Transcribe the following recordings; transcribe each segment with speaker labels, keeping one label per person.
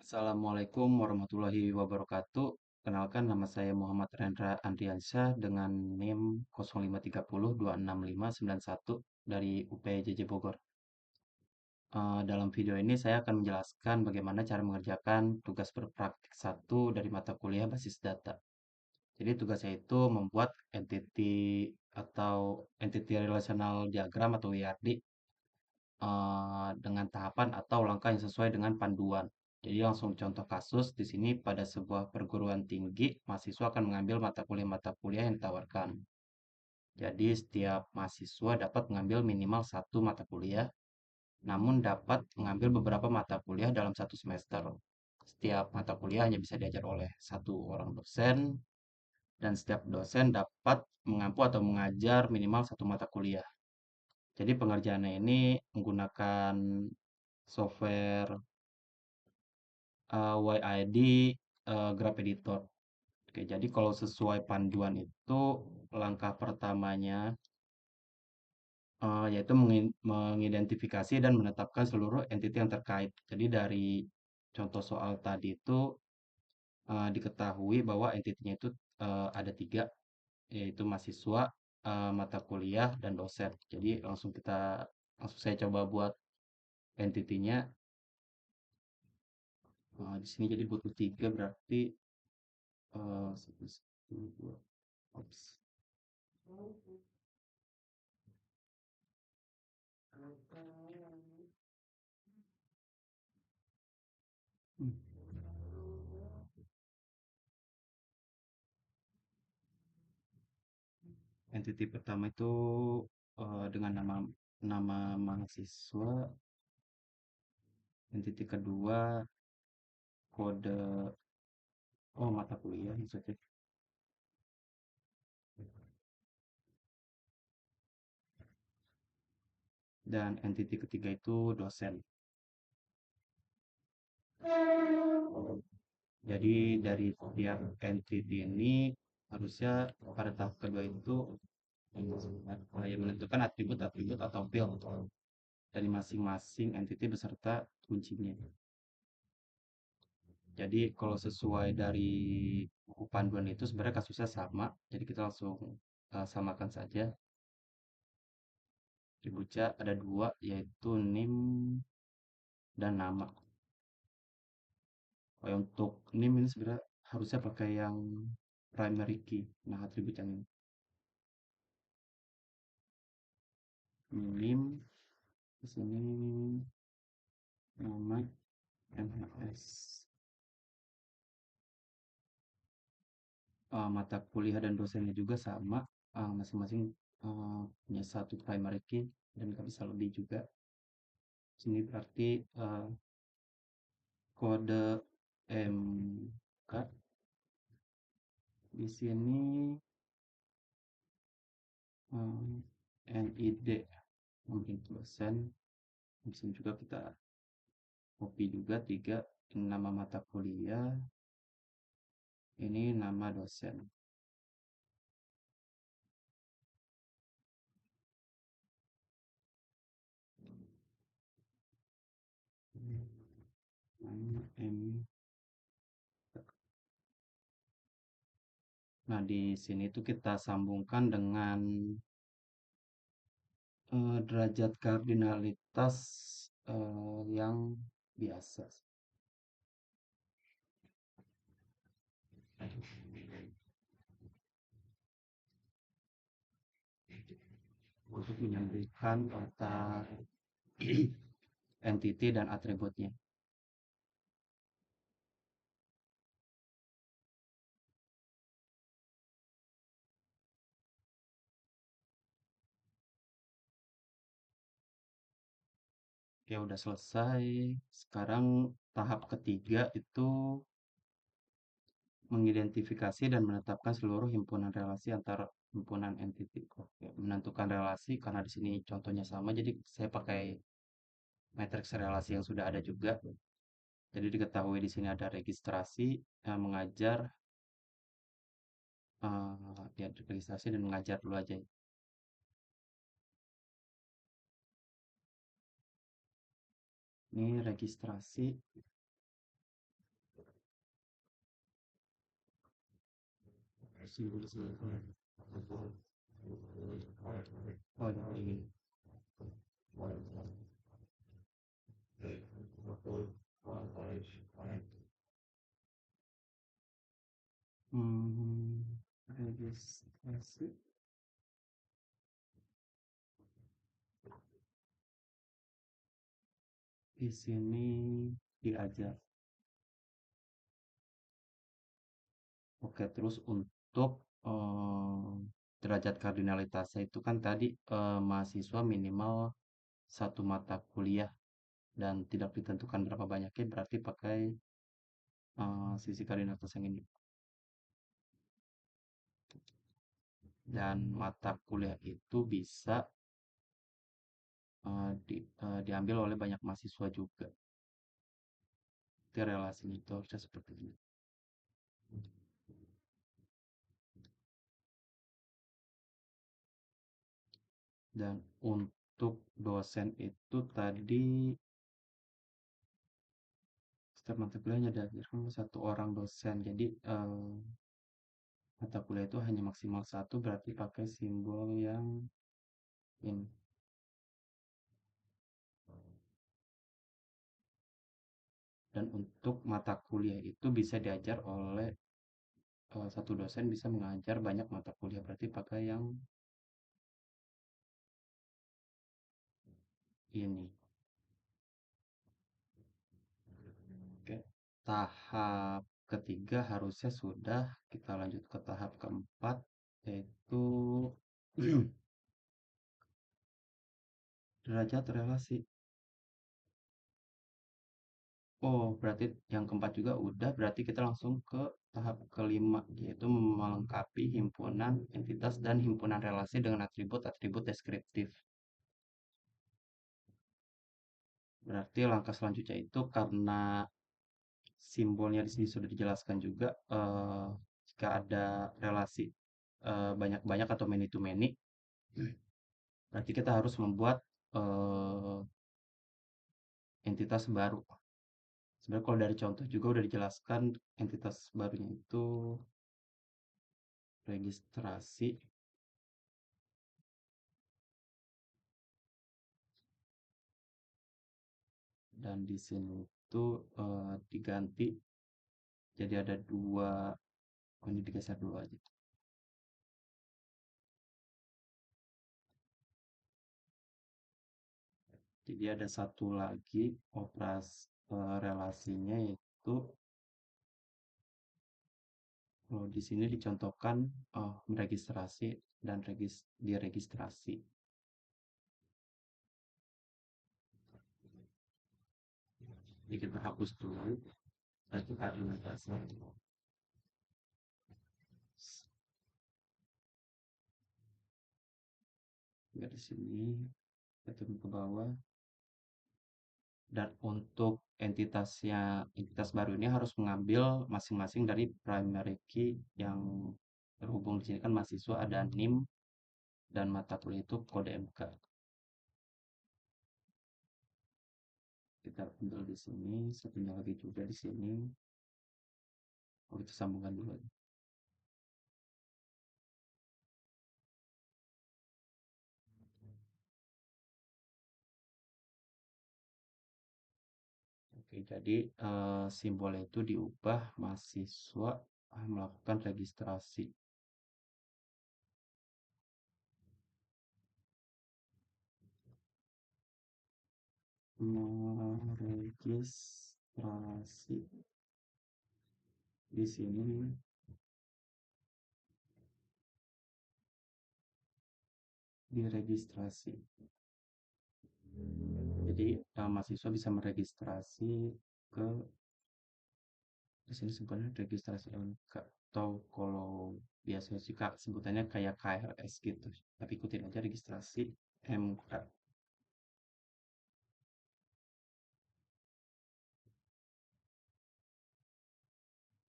Speaker 1: Assalamualaikum warahmatullahi wabarakatuh. Kenalkan nama saya Muhammad Rendra Andriansyah dengan NIM 053026591 dari UPJJ Bogor. Dalam video ini saya akan menjelaskan bagaimana cara mengerjakan tugas berpraktik satu dari mata kuliah basis data. Jadi tugasnya itu membuat entity relational diagram atau ERD dengan tahapan atau langkah yang sesuai dengan panduan. Jadi langsung contoh kasus di sini pada sebuah perguruan tinggi, mahasiswa akan mengambil mata kuliah yang ditawarkan. Jadi setiap mahasiswa dapat mengambil minimal satu mata kuliah, namun dapat mengambil beberapa mata kuliah dalam satu semester. Setiap mata kuliah hanya bisa diajar oleh satu orang dosen, dan setiap dosen dapat mengampu atau mengajar minimal satu mata kuliah. Jadi pengerjaannya ini menggunakan software YID Graph Editor. Oke, jadi kalau sesuai panduan itu langkah pertamanya yaitu mengidentifikasi dan menetapkan seluruh entiti yang terkait. Jadi dari contoh soal tadi itu diketahui bahwa entitinya itu ada tiga, yaitu mahasiswa, mata kuliah, dan dosen. Jadi langsung saya coba buat entitinya. Di sini jadi butuh tiga berarti satu, dua, ops. Hmm. Entity pertama itu dengan nama nama mahasiswa, entity kedua kode mata kuliah maksudnya, dan entity ketiga itu dosen. Jadi dari setiap entity ini harusnya pada tahap kedua itu menentukan atribut-atribut atau field dari masing-masing entity beserta kuncinya. Jadi kalau sesuai dari buku panduan itu sebenarnya kasusnya sama, jadi kita langsung samakan saja. Atributnya ada dua, yaitu NIM dan nama. Untuk NIM ini sebenarnya harusnya pakai yang primary key. Nah, atribut yang ini. NIM, di sini nama MHS. Mata kuliah dan dosennya juga sama, masing-masing punya satu primary key dan nggak bisa lebih juga. Sini berarti kode MK di sini NID mungkin dosen. Di sini juga kita copy juga tiga, nama mata kuliah, ini nama dosen. Nama M. Nah, di sini tuh kita sambungkan dengan derajat kardinalitas yang biasa. Untuk menyambungkan antara entity dan atributnya. Ya udah selesai. Sekarang tahap ketiga itu mengidentifikasi dan menetapkan seluruh himpunan relasi antara himpunan entity. Oke, menentukan relasi karena di sini contohnya sama, jadi saya pakai matriks relasi yang sudah ada juga. Jadi diketahui di sini ada registrasi, mengajar, ya registrasi dan mengajar dulu aja. Ini registrasi. Oh, ini. Hmm, registrasi di sini diajar. Oke, terus untuk derajat kardinalitasnya itu kan tadi mahasiswa minimal satu mata kuliah dan tidak ditentukan berapa banyaknya, berarti pakai sisi kardinalitas yang ini. Dan mata kuliah itu bisa diambil oleh banyak mahasiswa juga. Itu relasinya itu harusnya seperti ini. Dan untuk dosen itu tadi setiap mata kuliahnya diajarkan satu orang dosen. Jadi mata kuliah itu hanya maksimal satu, berarti pakai simbol yang ini. Dan untuk mata kuliah itu bisa diajar oleh satu dosen bisa mengajar banyak mata kuliah, berarti pakai yang ini. Oke. Tahap ketiga harusnya sudah, kita lanjut ke tahap keempat, yaitu derajat relasi. Oh, berarti yang keempat juga udah, berarti kita langsung ke tahap kelima, yaitu melengkapi himpunan entitas dan himpunan relasi dengan atribut-atribut deskriptif. Berarti langkah selanjutnya itu karena simbolnya di sini sudah dijelaskan juga, jika ada relasi banyak-banyak atau many to many, berarti kita harus membuat eh, entitas baru. Sebenarnya kalau dari contoh juga udah dijelaskan entitas barunya itu registrasi, dan di sini itu diganti jadi ada dua. Oh, ini digeser dulu aja. Jadi ada satu lagi operasi relasinya, yaitu di sini dicontohkan meregistrasi dan diregistrasi. Jadi kita hapus dulu, nanti argumentasi. Dari sini kita turun ke bawah. Dan untuk entitas baru ini harus mengambil masing-masing dari primary key yang terhubung. Di sini kan mahasiswa ada NIM dan mata kuliah itu kode MK. Kita ambil di sini, satunya lagi juga di sini. Oh, kita sambungkan dulu. Oke, jadi simbolnya itu diubah, mahasiswa melakukan registrasi. Meregistrasi di sini diregistrasi. Jadi mahasiswa bisa meregistrasi ke di sini sebenarnya registrasi MK, atau kalau biasanya sih Kak sebutannya kayak KRS gitu. Tapi ikutin aja registrasi MK.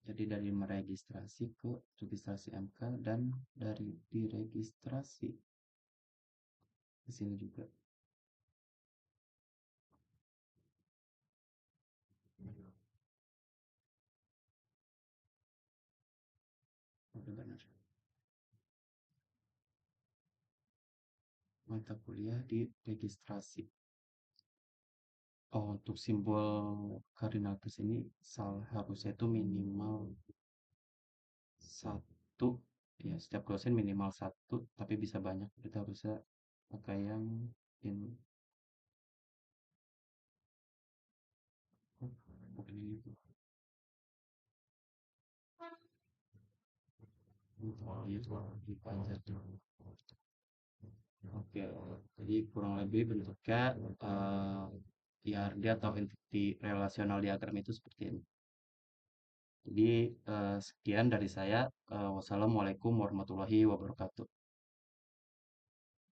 Speaker 1: Jadi dari meregistrasi ke registrasi MK dan dari diregistrasi di sini juga. Udah benar. mata kuliah di registrasi. Oh, untuk simbol kardinalitas ini harusnya itu minimal satu, ya setiap dosen minimal satu, tapi bisa banyak. Kita harusnya pakai yang ini. Oh, bukan ini tuh. Oh, itu dipanjat. Oke, jadi kurang lebih bentuknya IRD atau entity relational diagram itu seperti ini. Jadi sekian dari saya. Wassalamualaikum warahmatullahi wabarakatuh.